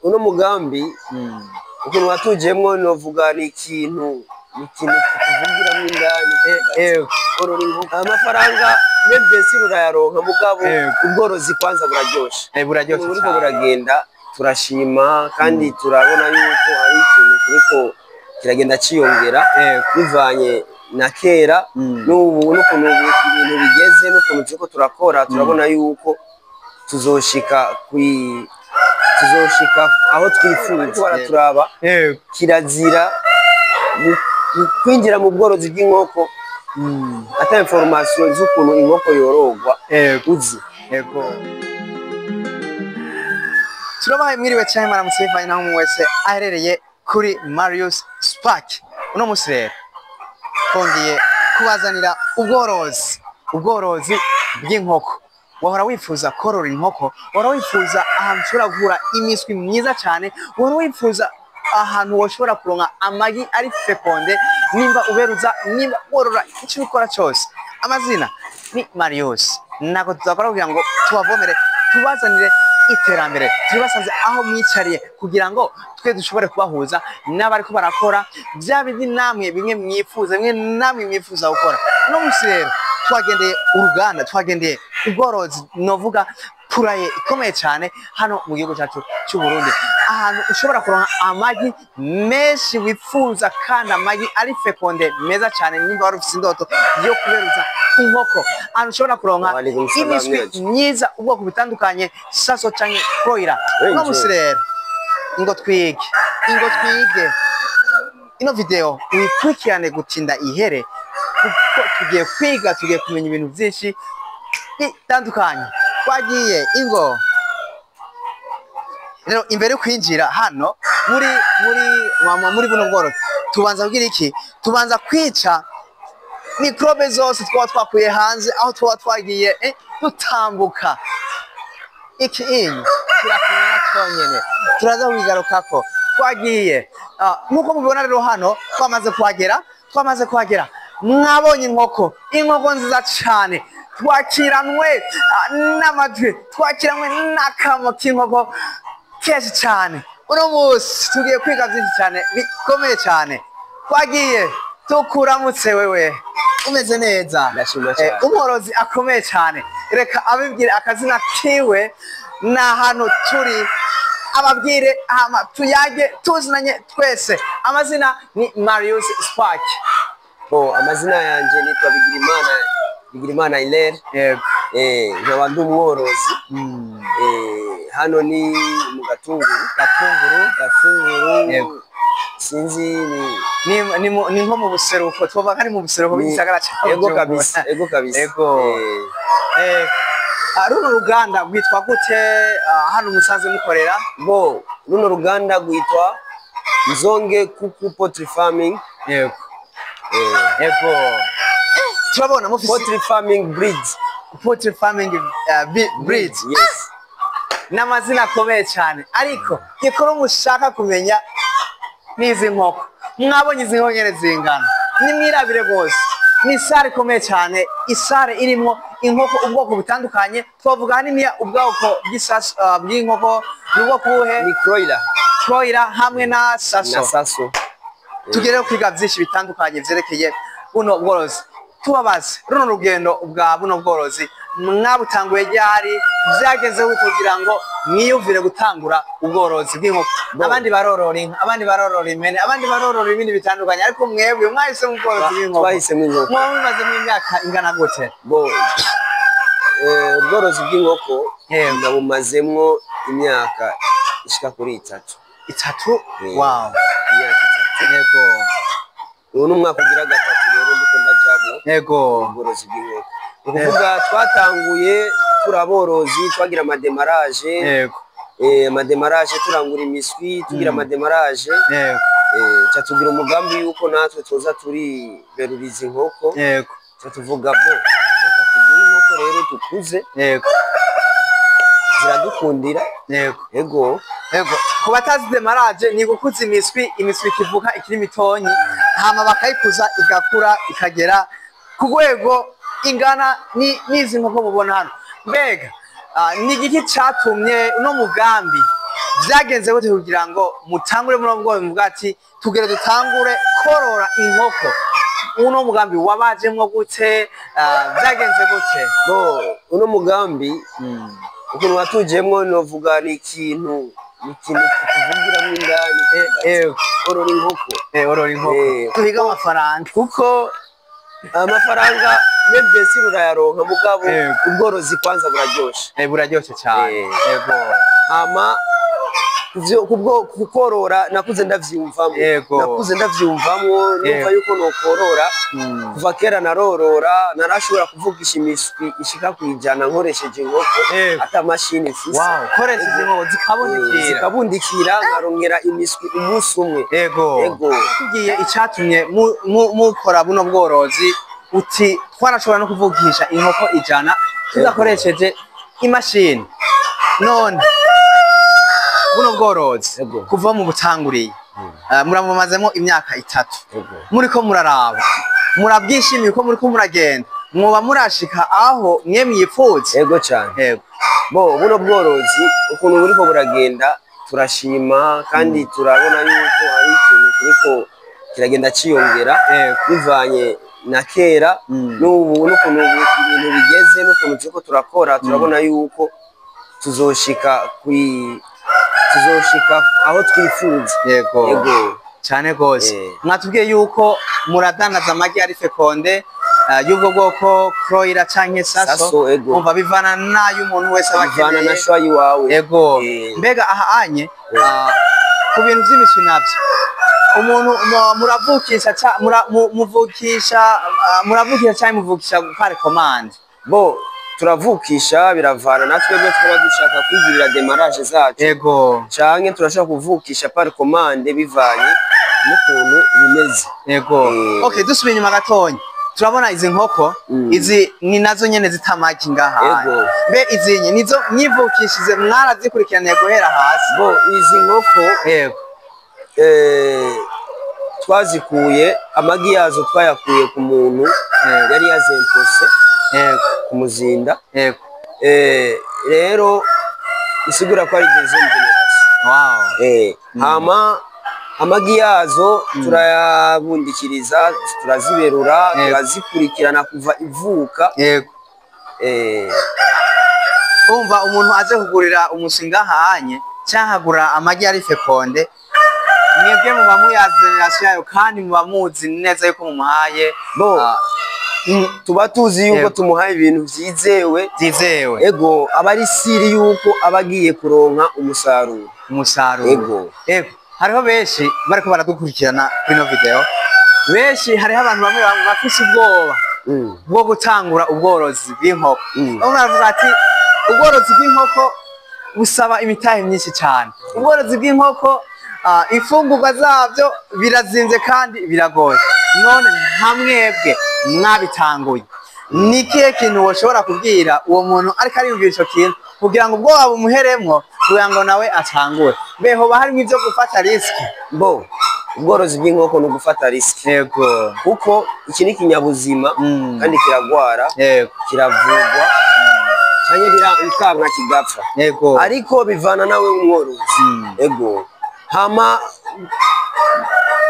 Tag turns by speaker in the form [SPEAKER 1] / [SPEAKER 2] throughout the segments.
[SPEAKER 1] uno mugambi ukuntu watujemwo novuga ni ikintu kuvugiramo indani korora inkoko amafaranga mbese rurayaronka mugabo ubworozi kwanza buraryoshe buriko buragenda turashima kandi turabona yuko hari ikintu kiriko kiragenda ciyongera bivanye na kera n'ubu n'ukuntu ibintu bigeze n'ukuntu turiko turakora turabona yuko tuzoshika aho twifuza turaba kirazira kwinjira mu bworozi bw'inkoko ata information z'ukuntu inkoko yorogwa uzi
[SPEAKER 2] turabaye mwiriwe cyane maramutse bivanye naho mwese aherereye kuri Marius Spark uno musi rero twongeye kubazanira ubworozi bw'inkoko wahora wifuza korora inkoko wahora wifuza ahantu ushobora guhura imiswi myiza cyane wahora wifuza ahantu washobora kuronka amagi ari fekonde nimba uberuza nimba worora icyo ukora cyose amazina ni Marius nako tuzakora kugira ngo tubavomere tubazanire iterambere tubasanze aho mwicariye kugira ngo twe dushobore kubahuza n'abari ko barakora bya bindi namwe bimwe mwifuza bimwe namwe mwifuza gukora no musi rero twagendeye uruganda twagendeye ubworozi novuga puraye ikomeye cyane hano mu gihugu cyacu cy'u Burundi ahantu ushobora kuronka amagi menshi wifuza kandi amagi ari fekonde meza cyane nimba wari ufite indoto yo kuberuza inkoko ahantu ushobora kuronka imiswi myiza ubwoko bitandukanye saso cyane kroira no musi rero ingo twige ino video wikurikirane gutinda ihere kuko tugiye kwiga tugiye kumenya ibintu byinshi bitandukanye twagiye ingo rero imbere kwinjira hano muri buno bworozi tubanza kugira iki tubanza kwica mikrobe zose twakuye hanze aho twagiye dutambuka iki kirakumenya cyonyene turaza kwigarukako twagiye nkuko mubibona rero hano twamaze kuhagera mwabonye inkoko nziza cyane twakiranwe n'amatwi twakiranwe n'akamo k'inkoko kenshi cyane uno munsi tugiye kwiga byinshi cyane bikomeye cyane twagiye tukuramutse wewe umeze neza umworozi akomeye cyane reka abibwire akazina kiwe n'ahantu turi ababwire tuyage tuzinanye twese amazina ni Marius Spark
[SPEAKER 1] amazina yanje nitwa Bigirimana Hilaire nkaba ndi umworozi hano ni mu gatunguru sinzi
[SPEAKER 2] ni nko mu buseruko twoba kandi mu buseruko b'isagara cyane
[SPEAKER 1] ego kabisa
[SPEAKER 2] runo ruganda rwitwa gute hano musanze mukorera
[SPEAKER 1] runo ruganda rwitwa Nzonge Kuku Poultry Farming
[SPEAKER 2] turabona mufisi
[SPEAKER 1] poultry farming breeds
[SPEAKER 2] yes n'amazina akomeye cyane ariko gikora mushaka kumenya nizi nkoko mwabonye izi nkoko nyene zingana ni mwirabire gose ni sare ikomeye cyane isare irimo inkoko ubwoko butandukanye twavuga hanini ubwoko bw'inkoko n'ubwoko buhe
[SPEAKER 1] ni
[SPEAKER 2] kroira hamwe na saso tugere kwiga byinshi bitandukanye vyerekeye buno bworozi tubabaze runo rugendo bwa buno bworozi mwabutanguye ryari byageze kugira ngo mwiyumvire gutangura ubworozi bw'inkoko abandi barorora inka abandi barorora impene abandi barorora ibindi bitandukanye ariko mwebwe mwahise mu bworozi bw'inkoko
[SPEAKER 1] twahise mu nkoko
[SPEAKER 2] mwabimaze mu myaka ingana gute
[SPEAKER 1] ubworozi bw'inkoko nabumazemwo imyaka ishika kuri 3
[SPEAKER 2] wow
[SPEAKER 1] imyaka 3 ubu n'umwaka ugira 3 rero ndiko ndajabo ubworozi bw'inkoko ukuvuga twatanguye turaborozi twagira amademarage amademarage turangura imiswi tugira amademarage cha tugira umugambi yuko natwe toza turi beruriza inkoko cha tuvuga reka tugire inkoko rero tukuze ziradukundira
[SPEAKER 2] kubatazi demarage ni gukuza imiswi kivuka ikiri mitonyi hama bakayikuza igakura ikagera ku rwego ingana nizi nkoko mubona hano mbega ni igiki cyatumye uno mugambi byagenze gute kugira ngo mutangure muri ubwo muvuga ati tugere dutangure korora inkoko uno mugambi wabajemwo gute byagenze gute
[SPEAKER 1] bo uno mugambi ukuntu watujemwo novuga ni ikintu kuvugiramo indani
[SPEAKER 2] orora inkoko tuhiga amafaranga
[SPEAKER 1] kuko amafaranga mbese urayaronka mugabo ubworozi kwanza
[SPEAKER 2] buraryoshe cyane
[SPEAKER 1] yego ama kukorora nakuze ndavyumvamo numva yuko nokorora kuva kera narorora narashobora kuvugisha imiswi ishika kwijana nkoresheje inkoko ata mashini ifise
[SPEAKER 2] koresheje inkoko
[SPEAKER 1] zikabundikira nkarongera imiswi umunsi umwe
[SPEAKER 2] yego tugiye icatumye mukora buno bworozi uti twarashobora no kuvugisha inkoko ijana tudakoresheje imashini none buno bworozi kuva mu butanguriye muramumazemo imyaka 3 muriko muraraba murabwishimiye ko muriko muragenda mwoba murashika aho mwe myifuza
[SPEAKER 1] yego cyane bo buno bworozi ukuntu buriko buragenda turashima kandi turabona yuko hari ikintu kiriko kiragenda ciyongera bivanye na kera n'ubu n'ukuntu ibintu bigeze n'ukuntu turiko turakora turabona yuko tuzoshika aho twifuza
[SPEAKER 2] yego cyane gose mwatubwiye yuko muradanaza amagi ari fekonde y'ubwo bwoko kroira canke saso umva bivana nayo umuntu wese
[SPEAKER 1] bivana na shwa yiwawe
[SPEAKER 2] yego mbega aha anye ku bintu by'imishwi navyo umuntu muravukisha cyane muvukisha par commande
[SPEAKER 1] bo turavukisha biravana natwe byo twaba dushaka kwigirira demarage zacu
[SPEAKER 2] yego
[SPEAKER 1] canke turashaka kuvukisha par commande bivanye n'ukuntu bimeze
[SPEAKER 2] yego okay dusubiye inyuma gatonya turabona izi nkoko izi ni nazo nyene zitamaki ngaha
[SPEAKER 1] yego
[SPEAKER 2] mbe izinye nizo nyivukishize mwarazikurikiraniye guhera hasi
[SPEAKER 1] bo izi nkoko
[SPEAKER 2] yego
[SPEAKER 1] twazikuye amagi yazo twayakuye ku muntu yari yazempose kumuzinda rero isigura ko ari deuxième génération hama amagi yazo turayabundikiriza turaziberura turazikurikirana kuva ivuka
[SPEAKER 2] umva umuntu aze kugurira umushinga hanye cyahagura amagi ari fekonde mwebwe muba muyazi yayo kandi muba muzi neza yuko mumuhaye
[SPEAKER 1] tuba tuzi yuko tumuhaye ibintu vyizewe ego abari siri yuko abagiye kuronka umusaruro
[SPEAKER 2] ego hariho benshi bariko baradukurikirana kuri no video benshi hariho abantu bamwe bafise ubwoba bwo gutangura ubworozi bw'inkoko bamwe baravuga ati ubworozi bw'inkoko busaba imitahe myinshi cyane ubworozi bw'inkoko ifungurwa zavyo birazinze kandi biragoye none nka mwebwe mwabitanguye nikihe kintu woshobora kubwira uwo muntu ariko ariyumvira ico kintu kugira ngo ubwo wabumuheremwo kugira ngo nawe atangure beho harimo ivyo gufata risk
[SPEAKER 1] bo ubworozi bw'inkoko no gufata risk
[SPEAKER 2] yego
[SPEAKER 1] kuko iki ni kinyabuzima kandi kiragwara kiravugwa cyane bikanga kigapfa
[SPEAKER 2] yego
[SPEAKER 1] ariko bivana nawe umworozi yego hama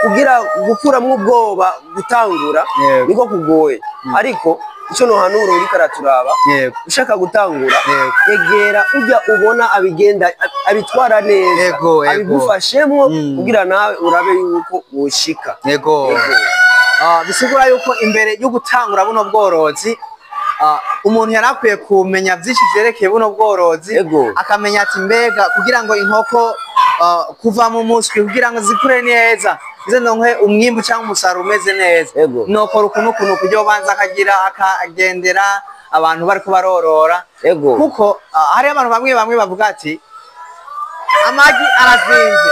[SPEAKER 1] kugira gukuramwo ubwoba gutangura niko kugoye ariko icyo no hanuro uri karaturaba ushaka gutangura egera ujya ubona abigenda abitwara neza abigufashemo kugira nawe urabe yuko woshika
[SPEAKER 2] yego bisigura yuko imbere yo gutangura buno bworozi umuntu yarakwiye kumenya byinshi byerekeye buno bworozi akamenya ati mbega kugira ngo inkoko kuva mu muswi kugira ngo zikure neza ize ndonke umwimbu cyangwa umusaruro umeze neza nokora ukuntu kujya banza akagendera abantu bariko barorora kuko hari abantu bamwe bavuga ati amagi arazinze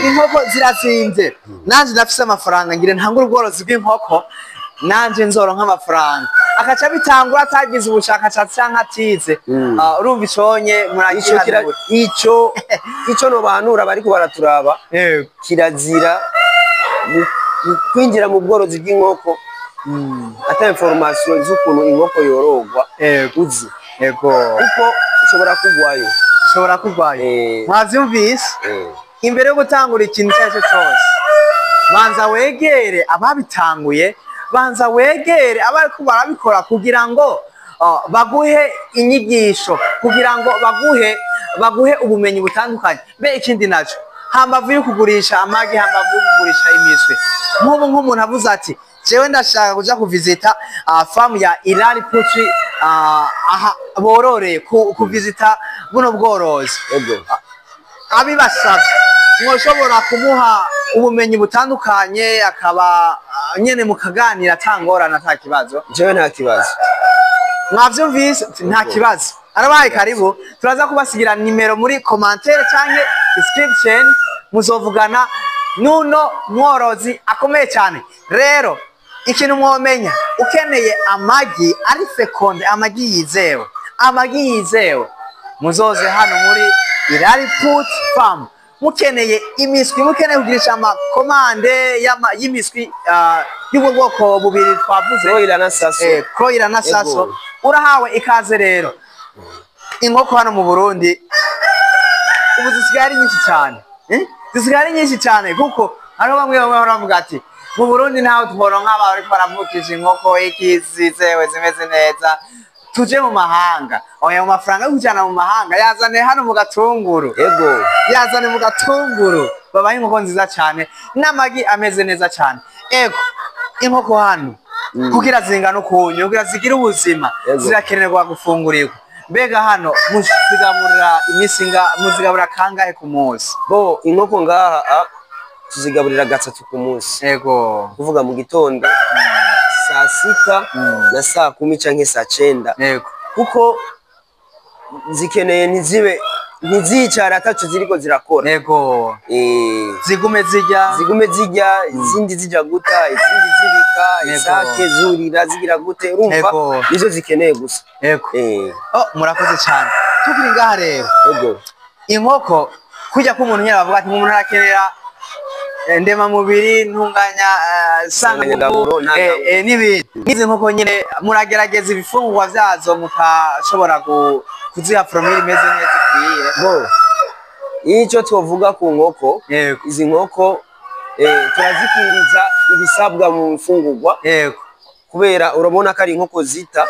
[SPEAKER 2] inkoko zirazinze nanje ndafise amafaranga ngire ntangura ubworozi bw'inkoko nanje nzoronka amafaranga akaca bitangura atagize ubushakashatsi cyangwa atize urumva iconye muragihanura
[SPEAKER 1] ico no bahanura bariko baraturaba kirazira kwinjira mu bworozi bw'inkoko ata information z'ukuntu inkoko yorogwa uzi kuko ushobora kugwayo
[SPEAKER 2] shobora kurwayo mwavyumvise imbere yo gutangura ikintu cyose cyose banza wegere ababitanguye banza wegere abariko barabikora kugira ngo baguhe inyigisho kugira ngo baguhe ubumenyi butandukanye be ikindi naco hambavu yo kugurisha amagi hambavu yo kugurisha imiswe nk'umuntu avuze ati jewe ndashaka kuja kuvisita farm ya Irari Poultry aha bororeye kuvisita buno bworozi abibasavye mwoshobora kumuha ubumenyi butandukanye akaba nyene mukaganira atangorana ata kibazo
[SPEAKER 1] jewe nta kibazo
[SPEAKER 2] mwavyumvise nta kibazo arabaye karibu turaza kubasigira nimero muri commentaire canke description muzovugana nuno mworozi akomeye cyane rero ikintu mwomenya ukeneye amagi ari fekonde amagi yizewe muzoze hano muri Irari Poultry Farm mukeneye imiswi mukeneye kugirisha amakomande y'imiswi y'ubwo bwoko bubiri twavuze kroira na saso urahawe ikaze rero inkoko hano mu Burundi ubu zisigaye nyinshi cyane kuko hariho bamwe baravuga ati mu Burundi ntaho tubona nk'abantu bariko baravukisha inkoko ikizizewe zimeze neza tuje mu mahanga oya mu mafaranga yo kujana mu mahanga yazane hano mu gatunguru yazane mu gatunguru babaye inkoko nziza cyane n'amagi ameze neza cyane inkoko hano kugira zingana ukunyu kugira zigira ubuzima zirakenerwa gufungurirwa mbega hano muzigaburira muzigaburira kangahe ku munsi
[SPEAKER 1] inkoko ngaha tuzigaburira 3 ku munsi kuvuga mu gitondo saa 6 na saa 10 canke saa 9 kuko zikeneye ntizicara atacu ziriko zirakora zigume zirya izindi zija guta izindi zibika isake zurira zigira gute urumva nizo zikeneye gusa
[SPEAKER 2] murakoze cyane tukiri ngaha rero inkoko kujya ko umuntu nyara avuga ati umuntu arakenera ndema mubiri ntunganya sanganyagaburo n'ibindi nizi nkoko nyine muragerageza ibifungurwa vyazo mukashobora kuziha promille imeze neza ikwiye
[SPEAKER 1] icyo tuvuga ku nkoko izi nkoko turazikiriza ibisabwa mu mfungurwa kubera urabona ko ari inkoko zita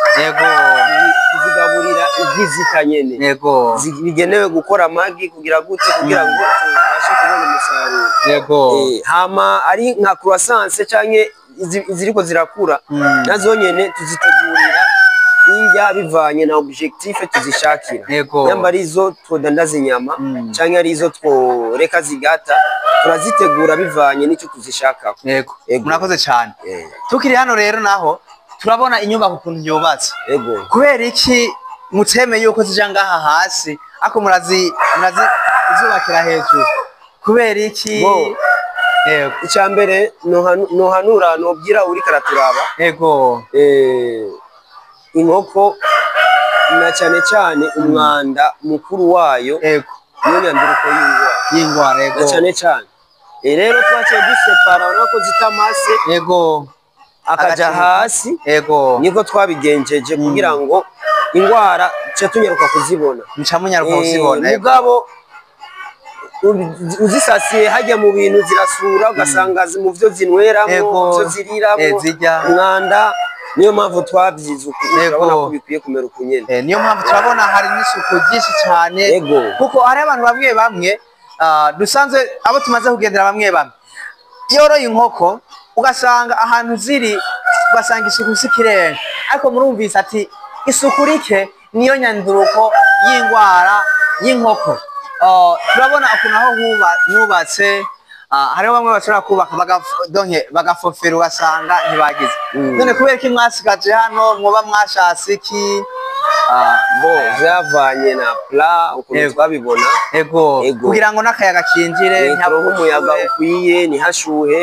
[SPEAKER 1] kuzigaburira ivyizita nyene bigenewe gukora amagi kugira gute kugira ngo tubashe kubona umusaruro hama ari nka croissance canke iziriko zirakura nazo nyene tuzitegurira indya bivanye na objectif tuzishakira yamba arizo twodandaza inyama canke arizo tworeka zigata turazitegura bivanye n'icyo tuzishaka
[SPEAKER 2] murakoze cyane tukiri hano rero naho turabona inyubako ukuntu yubatse kubera iki mutemeye yuko zija ngaha hasi ako murazizubakira hejuru kubera iki
[SPEAKER 1] icambere nohanura nobwira uri karaturaba inkoko na cyane umwanda mukuru wayo niyo nyanduruko y'ingwara na cyane rero twaciye dusepara urako zitamase akaja hasi niko twabigenjeje kugira ngo ingwara tunyaruka kuzibona mugabo uzisasiye hajya mu bintu zirasura ugasanga mu byo zinweramo byo ziriramo umwanda niyo mpamvu twabyize urabona ko bikwiye kumera ukunyene
[SPEAKER 2] niyo mpamvu turabona hari n'isuku ryinshi cyane kuko hari abantu bamwe dusanzwe abo tumaze kugendera bamwe yoroye inkoko ugasanga ahantu ziri ugasanga isuku sikirenga ariko murumvise ati isuku rike niyo nyanduruko y'ingwara y'inkoko turabona ukuntu aho hubatse hariho bamwe bashobora kubaka bagafofera ugasanga ntibagize none kubera ko mwasigaje hano mwoba mwashatse iki
[SPEAKER 1] zavanye na pla ukuntu twabibona
[SPEAKER 2] kugira ngo n'akayaga kinjire
[SPEAKER 1] ntiharonke umuyaga ukwiye ntihashuhe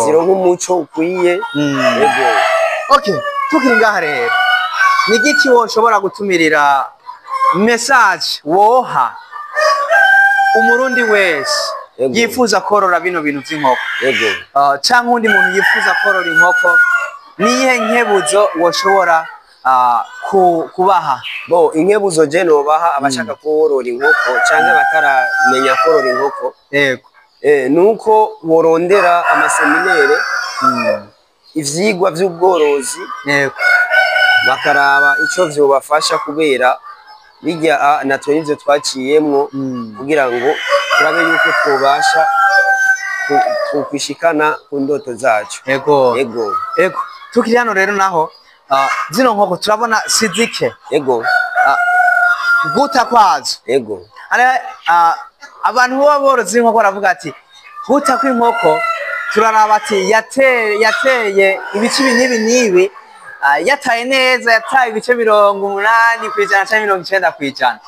[SPEAKER 1] zironke umuco ukwiye
[SPEAKER 2] tukiri ngaha rero ni igiki woshobora gutumirira message woha umurundi wese yifuza korora bino bintu by'inkoko cyangwa undi muntu yifuza korora inkoko niyihe nkebuzo woshobora kubaha?
[SPEAKER 1] Bo inkebuzo je nobaha abashaka korora inkoko canke bataramenya korora inkoko.
[SPEAKER 2] Yego.
[SPEAKER 1] Nuko borondera amaseminere ivyigwa vy'ubworozi.
[SPEAKER 2] Yego.
[SPEAKER 1] Bakaraba ico vyobafasha kubera bijya natwe nivyo twaciyemwo kugira ngo turabe yuko twobasha kwishikana ku ndoto zacu.
[SPEAKER 2] Yego.
[SPEAKER 1] Yego.
[SPEAKER 2] Yego. Tukiri hano rero naho zino nkoko turabona sizike.
[SPEAKER 1] Yego.
[SPEAKER 2] Guta kwazo.
[SPEAKER 1] Yego.
[SPEAKER 2] Abantu bo borozi inkoko baravuga ati guta kw'inkoko turaraba ati yateye ibice nibi yataye neza, yataye ibice 80% canke 90%.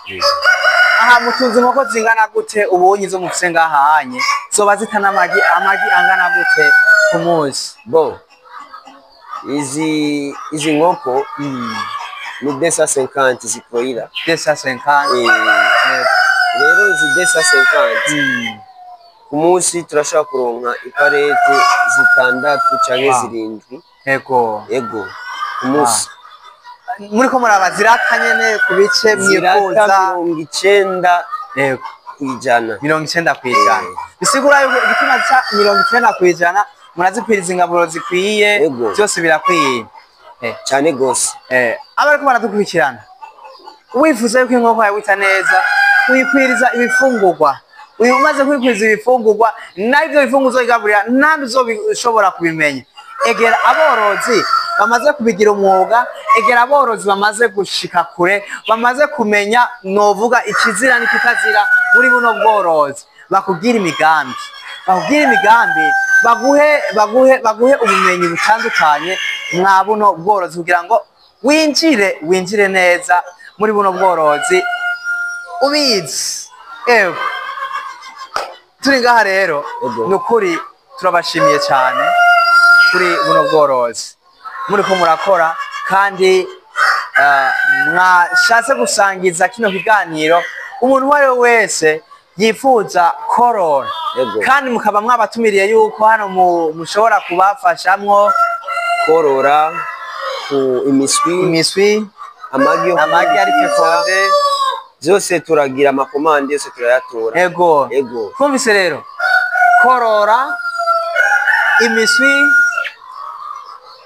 [SPEAKER 2] Aha mutunze inkoko zingana gute ubonye zo mufise ngahanye zoba zitana amagi angana gute ku munsi?
[SPEAKER 1] Bon izi nkoko ni 250 zikoira
[SPEAKER 2] 250.
[SPEAKER 1] Rero izi 250 ku munsi turashaka kuronka iparete zitandatu canke zirindwi.
[SPEAKER 2] Yego.
[SPEAKER 1] Yego. Ku munsi
[SPEAKER 2] muriko muraba zirakanyene ku bice mwifuza
[SPEAKER 1] 90.
[SPEAKER 2] Yego.
[SPEAKER 1] Kwijana
[SPEAKER 2] 90%. Bisigura yuko igituma cha 90% murazipiriza ingaburo zikwiye byose birakwiye
[SPEAKER 1] cyane gose.
[SPEAKER 2] Abariko baradukurikirana wifuza yuko inkoko yawe wita neza uyikwiriza ibifungurwa, uyu umaze kwikwiriza ibifungurwa nabyo bifunguzo igaburira nandi uzobishobora kubimenya. Egera aborozi bamaze kubigira umwuga, egera aborozi bamaze gushika kure, bamaze kumenya novuga ikizira n'ikitazira muri buno bworozi, bakugira imigambi baguhe ubumenyi butandukanye mwa buno bworozi kugira ngo winjire neza muri buno bworozi ubizi. Ego turi ngaha rero nukuri turabashimiye cyane kuri buno bworozi muriko murakora kandi mwashatse gusangiza kino kiganiro umuntu uwo ari we wese yifuza korora kandi mukaba mwabatumiriye yuko hano mushobora kubafashamwo
[SPEAKER 1] korora ku imiswi
[SPEAKER 2] amagi ari fekonde
[SPEAKER 1] byose turagira amakomande yose turayatora.
[SPEAKER 2] Yego. Twumvise rero korora imiswi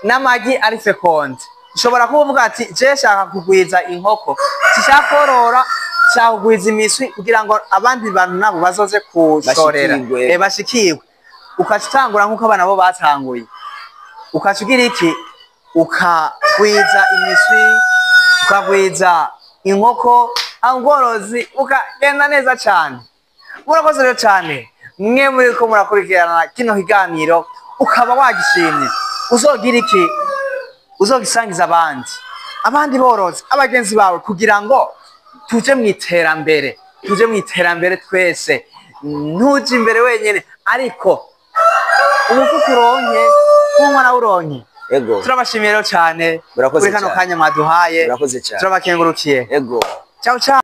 [SPEAKER 2] n'amagi ari fekonde ushobora kuvuga ati je shaka kugwiza inkoko, sishaka korora, shaka kugwiza imiswi kugira ngo abandi bantu nabo bazoze kushorera bashikirwe. Ukacitangura nkuko abana bo batanguye, ukacugira iki, ukagwiza imiswi, ukagwiza inkoko, ubworozi ukagenda neza cyane. Murakoze rero cyane mwe muriko murakurikirana kino kiganiro ukaba wagishimye, uzogira iki, uzogisangiza abandi borozi abagenzi bawe kugira ngo tuje mu iterambere twese. Ntuje imbere wenyene ariko umufuko uronke n'umwana uronke.
[SPEAKER 1] Yego.
[SPEAKER 2] Turabashimiye rero cyane
[SPEAKER 1] kuri
[SPEAKER 2] kano kanya mwaduhaye.
[SPEAKER 1] Murakoze cyane.
[SPEAKER 2] Turabakengurukiye.
[SPEAKER 1] Yego.
[SPEAKER 2] Ciao ciao.